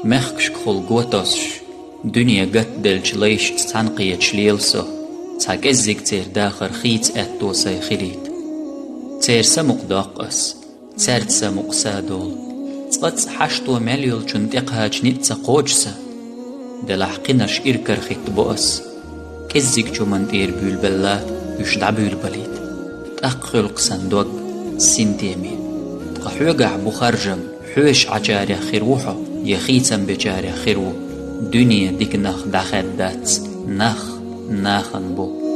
مخكش خل قوتوسش دنيا قد دلش ليش تنقية شليلسو تاك ازيك تير داخر خيت اتو ساي خليت تير سمق داقس تير سمق سادول تقت حشتو مليول چنتقها جنيت قوجسا دلحقناش إركر خيت بؤس كزيك جو من دير بيل بلات يشدع بيل بليت تأقلق صندوق سنتيمي تقحوقع بخرجم حوش عجاري خيروحو يخيتم بجاري خيرو دنيا ديك نخ داخدات ناخن بو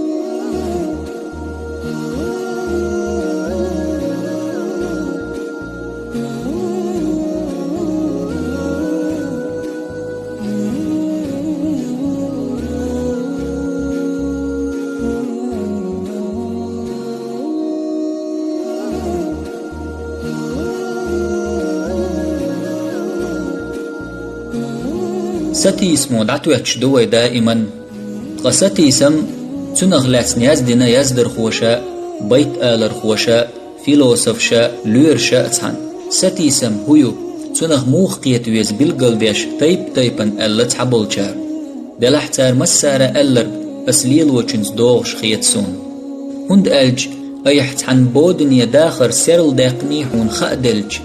ستي اسمو دعتو يتشدوي دائما قستي اسم تنغلات نيازدنا يزدر خوشاء بيت آلر خوشاء فيلوسوف شاء لور شاء تحن ستي اسم هيو تنغ موخ قيتويز بالقلبيش تيبا ألا تحبول شار دلحتار مسارة ألر أسليل وچنز دوغش خيتسون هند ألج أيحت عن بودن يداخر سيرل داقنيحون خأدلج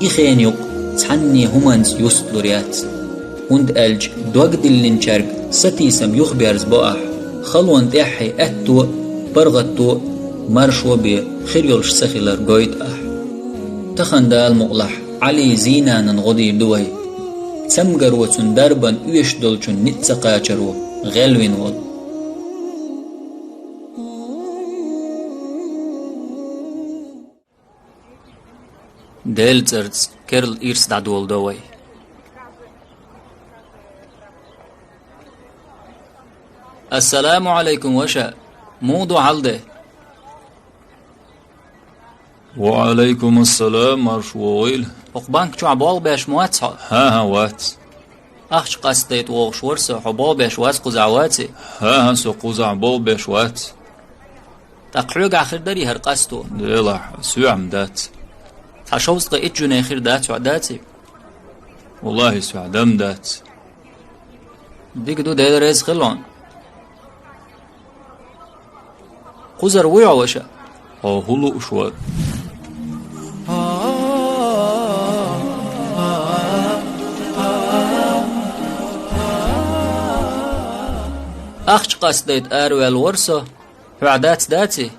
إخينيق تحني همانز يستلوريات هند ألج دوغد اللينشارك ستيسم يخبرز بوأح خلوان تحي أتو برغتو مرشو بي خيريولش سخيلر قويت أح تخندال مغلح علي زينان غضي دوي تمغر وتن دربان ايش دولچون نتسقاچرو غلوين ول ديل ترز كيرل إيرس دعدول دوي السلام عليكم وشا موضوع عالده وعليكم السلام مرشويل أقبانك شو عبال باش مواتها ها وات أخش قصديت وغش ورسة حبال باش وات قزعواتي ها سو قزعبال باش وات تقحوق آخر داري هر قصدو ديلح سو عمدات تحشوز قيت جوني آخر دات وعداتي والله سو عدم دات ديك دو ديل ريز خلون قزر ويع وشا هلو شوار أخش قصديت أرويل ورسة وعدات داتي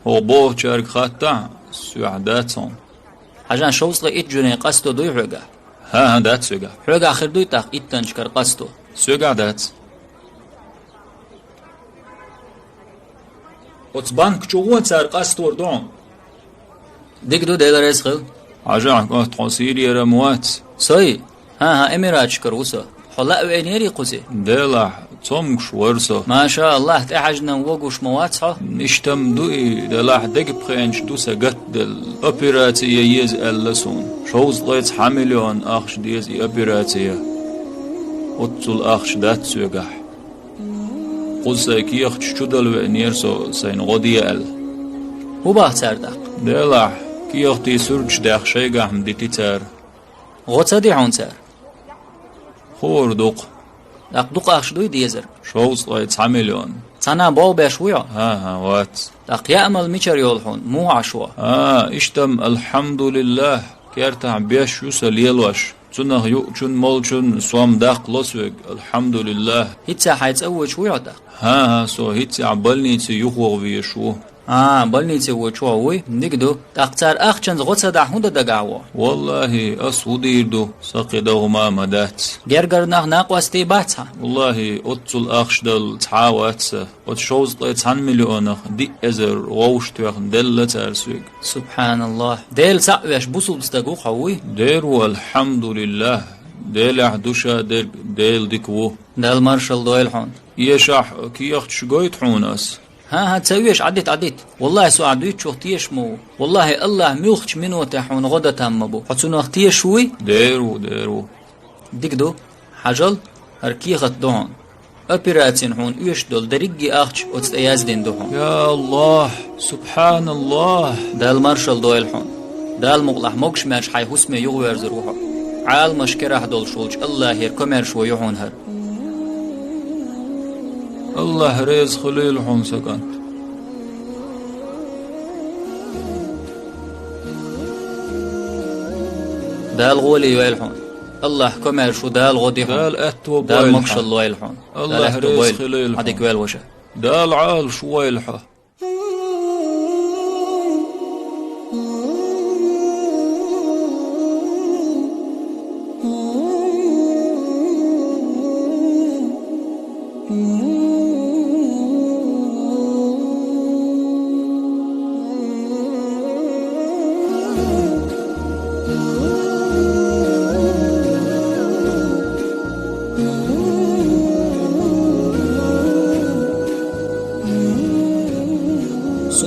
هو بو شارك خاطع سو عداتهم حاجان شوز قيت جوني قصدو دوي حوقا ها دات سوغا حوقا آخر دوي تاق إتنشكر قصدو سوغا دات وتبانك جوون سار قصدور دون ديك دو ديل ريز خل عجاك تحصيري رموات سوي ها إميرات شكر وسا حلاء وينيري قزي ديلح تمش ورسو ما شاء الله تحجنا وقوش مواتها نشتم دوي دلح دق بخينش دوسا قد الأوبراتية يزألسون شوز ليت حمليون أخش ديز أوبراتية وطل أخش دات سوغح قصة كيخ تشدل وإنيرسو سين غديال وباه تردق دلح كيخ تي سرج داخ شيقح مديتي تار غوتا دي عون تار خور دوق دق أخش دوي ديزر شوز ليت حمليون تانا باو باشويا ها وات دق يأمل ميشر يولحون مو عشوا اشتم الحمد لله كيرتع بيش يوسل يلوش تنه يؤچن مولچن سوام داق لسوك الحمد لله هيتسا حيث أول شويا دق سو هيتسا عبالني تي يخوغ بيشو بلني تي وچووي نقدو تقتار أخشن غوتا دعهون دقاوه والله أسوديردو سقيدهما مدات جرجرناخ ناقواستي باتها والله أتصل أخشدل تعاواتسا وتشوز ليت عن مليونخ دي أزر غوش توخ دلت أرسوك سبحان الله ديل سعوش بوصل بستقو خوي ديرو الحمد لله ديل عدوشا ديل ديكوه ديل مارشال دويلحون يشح كيخت شقويت حونس ها تسويش عديت والله سو عديت شو اختيش مو والله الله ميوخش منو تحون غدا تمبو حتسونو اختيش شوي ديرو ديك دو حجل هركي خط دون أبيراتين هون إيش دول دريجي أخش وتستياز دين دوهم يا الله سبحان الله دال مارشال دويل هون دال مغلح موكش ماش حي حسمي يغوير زروحه عال مشكرة دول شولج الله هير كمر شو يحون هر الله ريز خليل حون سكنت دال غولي يويلحون الله كمر شو دال غودي حون دال أتو دال مكش الله يلحون الله ريز خليل عديك ويل وشا دال عال شويلحة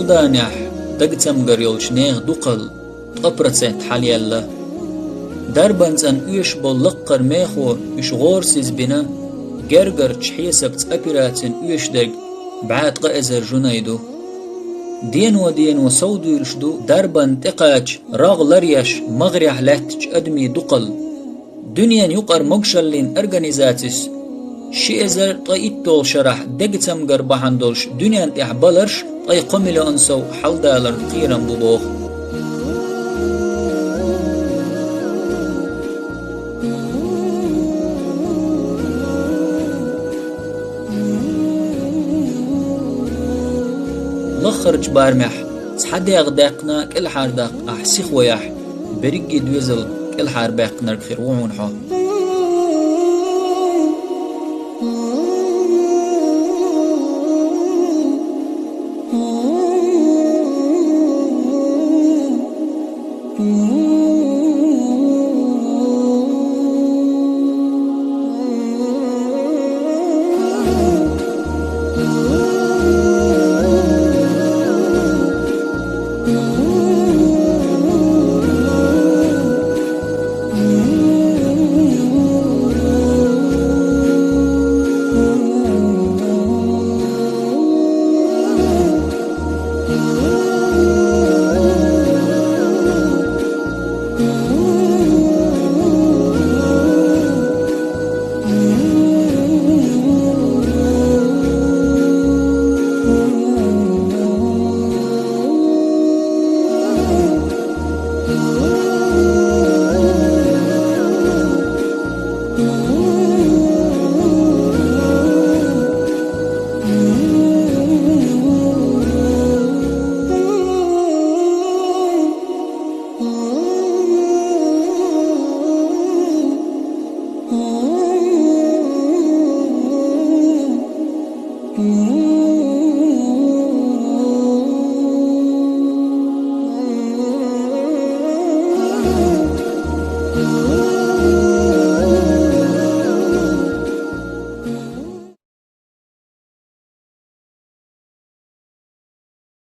سودانيح دقتم قريولش نيغ دقل تقبرتسات حالي الله دربانز أن إيش بلقر ميخو إيش غورسيز بنا جرجر تشحيسبت أبيراتن إيش دق بعد قائزر جنايدو دين ودين وصودو يلشدو دربان تقاج راغ لريش مغريح لاتج أدمي دقل دنيا يقر مقشلين أرغانيزاتيس شيزر طايتول شرح دقتم قربحان دولش دنيا تحبالرش طاي قملو أنسو حل دالر قيران ببوخ لخرج بارمح تحدي أغداقنا كل حارداق أحسيخ وياح بريقي دوزل كل حار باقنا الخير وعون حو Mm-hmm.